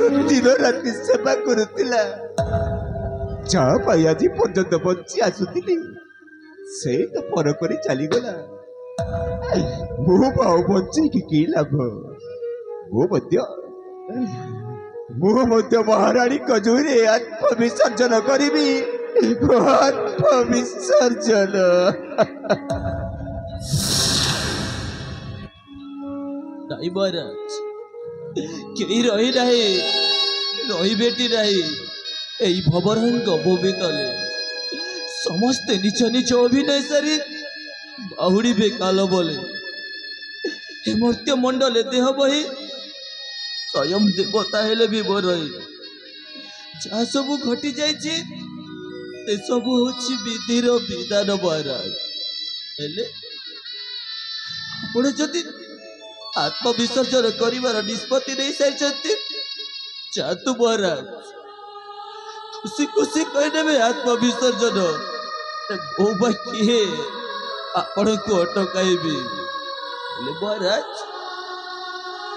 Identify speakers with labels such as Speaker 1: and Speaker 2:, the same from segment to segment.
Speaker 1: दिन राति सेवा करुला जहाँ आज पर्यंत बंची आसुली से तो पर कर चलीगला बंचे कि लाभ महाराणी कजूरी आत्मविसर्जन करी आत्मविसर्जन
Speaker 2: नहीं महाराज कई रही रही बेटी नहीं यही भवरंग भूमि तले समस्ते निज निज अभिनय सारी बाहुड़ी बेकाल बोले हे मर्त्य मंडले देह बही स्वयं देवता हेले भी बरई जहाँ सब घटी जाइए से सब हूँ विधिर विधान महाराज हेले आपण जदि आत्मविसर्जन कर निष्पत्ति नहीं सारी चाहतु महाराज खुशी खुशी कहीदेवे आत्मविसर्जन मो किए आपण को अटकाइबी महाराज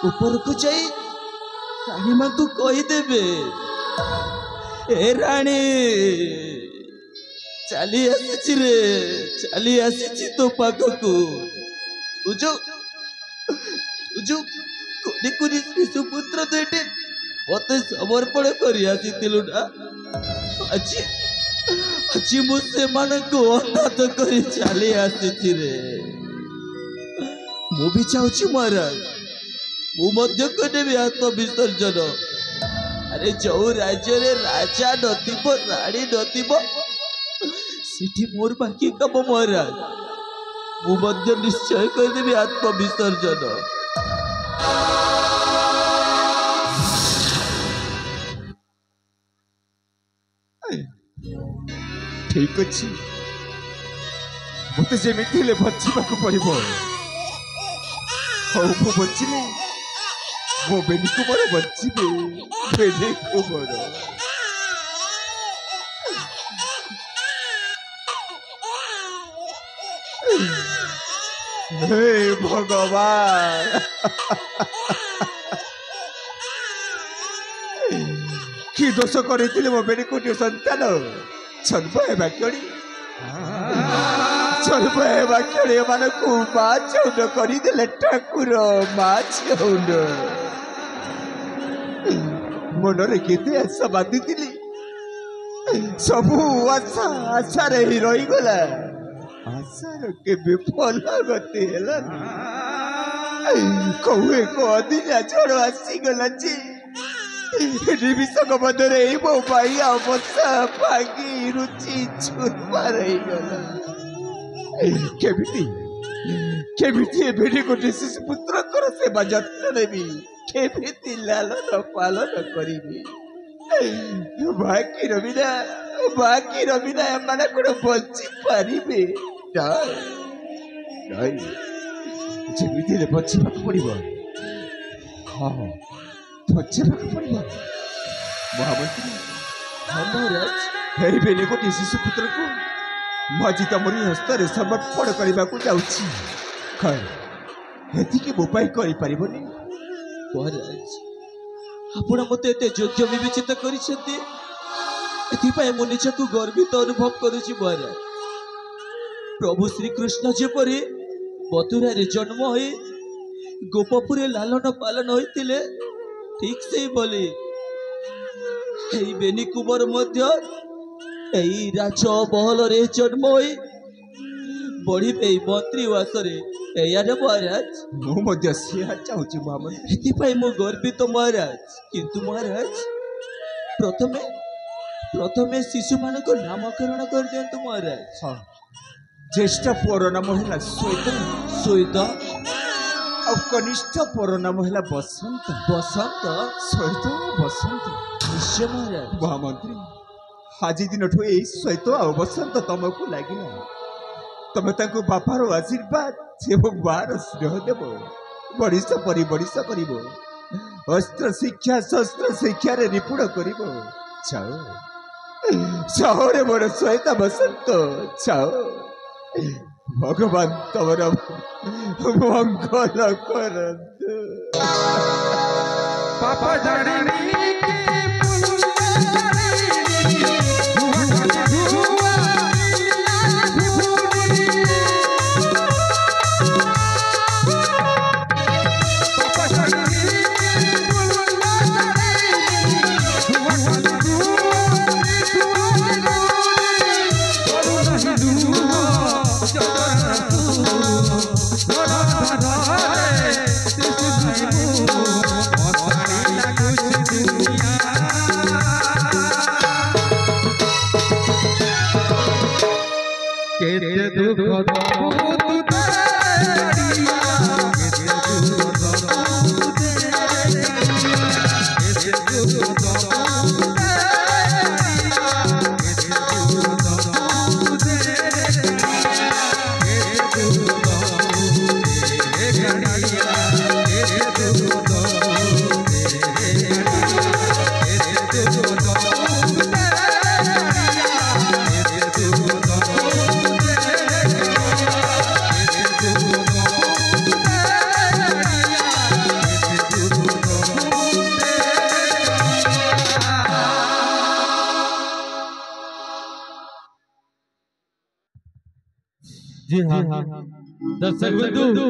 Speaker 2: ऊपर को जाई रानी माँ को कहीदेवे ए राणी चली आसी रे चली आसी तो पाख को शिशुपुत्र दुईटे मत समर्पण कर आज मुझे अनाथ कर चली आसी रे मु भी चाहूँ महाराज मुझे आत्मविसर्जन अरे जो राज्य रे राजा नथिब राणी नथिब सेठी मोर बाकी कम महाराज मु निश्चय करदेवी आत्मविसर्जन
Speaker 1: ठीक अच्छी मत जमी बचवा पड़ो हाँ मु बचिले मो बेनी कुमार बचे बेनी कुमार हे भगवान कि दोष कर मो बेनी कोटी संतान छर्प हेबा क्षणी छर्प हेबा क्षणी मानक माँ चौंड करदे ठाकुर माँ चौंड मनरे केते आशा बांधी सबू आशा आशा रहीगला आशार के फल गति है कौ एक अदिना झड़ आसीगला निमिषक मध्य मो भाई अवसा भागी रुचि छुपा रहीगला केमिति बेटी गोटे शिशुपुत्र सेवा जत्न नेबी केमिति लालन पालन करी बाकी रविना एमाने कोन बची पारिबे जमीन बचवा पड़ो हाँ बचवा पड़ो महामंत्री महाराज बेले गोटे शिशुपुत्र को मजी तमरी हस्तर समर्पण करने को जाऊँ मोपाई कर
Speaker 2: महाराज आपण मत एत योग्य विवेचित कर निजक गर्वित अनुभव करुची महाराज प्रभु श्री कृष्ण जेपरी मथुरा रे जन्म हो गोपपुरे लालन पालन होते ठीक से बोली बेनी कुमार राज महल रे जन्म हो बढ़ी मंत्रीवास महाराज
Speaker 1: मुझे
Speaker 2: चाहूँ गर्वित महाराज किंतु महाराज प्रथमे प्रथमे शिशु मान नामकरण कर दियंतु महाराज
Speaker 1: हाँ ज्येष्ठ पुअर नाम है श्वेत
Speaker 2: श्वेत
Speaker 1: और कनिष्ठ पुअर नाम है बसंत
Speaker 2: बसंत
Speaker 1: श्वेत बसंत
Speaker 2: निश्चय महाराज
Speaker 1: महामंत्री आज दिन ठू यही श्वेत आ बसंत तुमको लगे तमें बापार आशीर्वाद एवं बार स्नेह देव बरिष परी बरिष कर अस्त्र शिक्षा शस्त्र शिक्षा निपुण कर चाओ मोर श्वेत बसंत चाओ भगवान तमर मंगल कर
Speaker 3: पापा जानी जी हाँ दर्शक बंधु